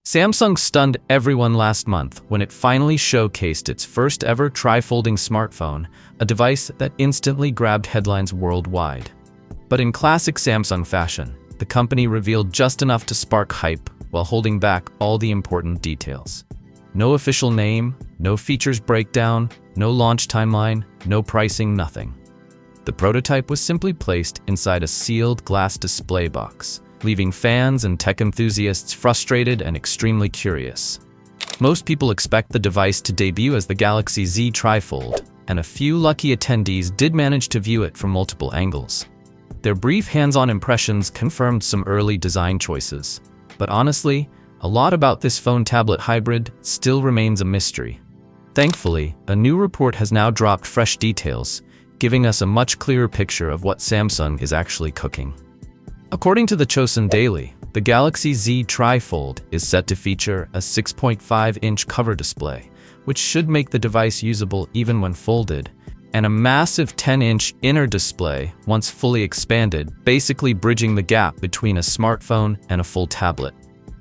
Samsung stunned everyone last month when it finally showcased its first ever tri-folding smartphone, a device that instantly grabbed headlines worldwide. But in classic Samsung fashion, the company revealed just enough to spark hype while holding back all the important details. No official name, no features breakdown, no launch timeline, no pricing, nothing. The prototype was simply placed inside a sealed glass display box, leaving fans and tech enthusiasts frustrated and extremely curious. Most people expect the device to debut as the Galaxy Z Trifold, and a few lucky attendees did manage to view it from multiple angles. Their brief hands-on impressions confirmed some early design choices, but honestly, a lot about this phone-tablet hybrid still remains a mystery. Thankfully, a new report has now dropped fresh details, giving us a much clearer picture of what Samsung is actually cooking. According to the Chosun Daily, the Galaxy Z Trifold is set to feature a 6.5-inch cover display, which should make the device usable even when folded, and a massive 10-inch inner display once fully expanded, basically bridging the gap between a smartphone and a full tablet.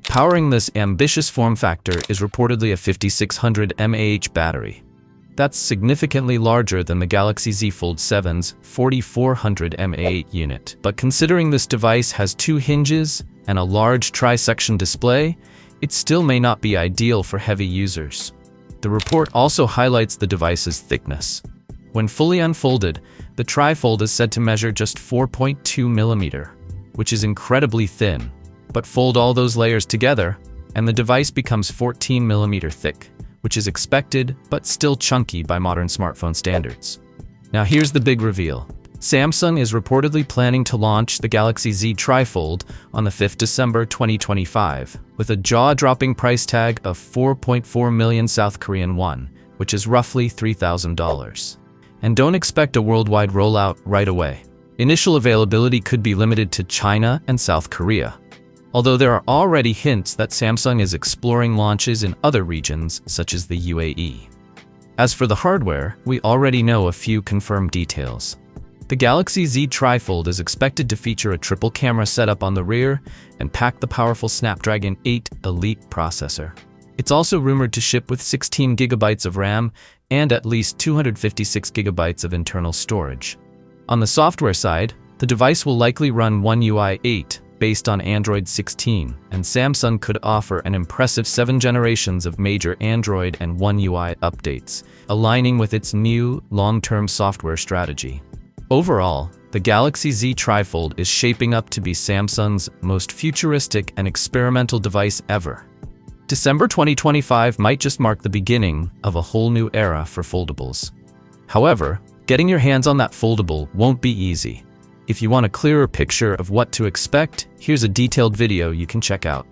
Powering this ambitious form factor is reportedly a 5600 mAh battery. That's significantly larger than the Galaxy Z Fold 7's 4400 mAh unit. But considering this device has two hinges and a large tri-section display, it still may not be ideal for heavy users. The report also highlights the device's thickness. When fully unfolded, the Trifold is said to measure just 4.2 mm, which is incredibly thin. But fold all those layers together, and the device becomes 14 mm thick, which is expected but still chunky by modern smartphone standards. Now here's the big reveal. Samsung is reportedly planning to launch the Galaxy Z Trifold on the 5th December 2025 with a jaw-dropping price tag of 4.4 million South Korean won, which is roughly $3,000. And don't expect a worldwide rollout right away. Initial availability could be limited to China and South Korea, although there are already hints that Samsung is exploring launches in other regions such as the UAE. As for the hardware, we already know a few confirmed details. The Galaxy Z Trifold is expected to feature a triple camera setup on the rear and pack the powerful Snapdragon 8 Elite processor. It's also rumored to ship with 16 GB of RAM and at least 256 GB of internal storage. On the software side, the device will likely run One UI 8 based on Android 16, and Samsung could offer an impressive 7 generations of major Android and One UI updates, aligning with its new, long-term software strategy. Overall, the Galaxy Z Trifold is shaping up to be Samsung's most futuristic and experimental device ever. December 2025 might just mark the beginning of a whole new era for foldables. However, getting your hands on that foldable won't be easy. If you want a clearer picture of what to expect, here's a detailed video you can check out.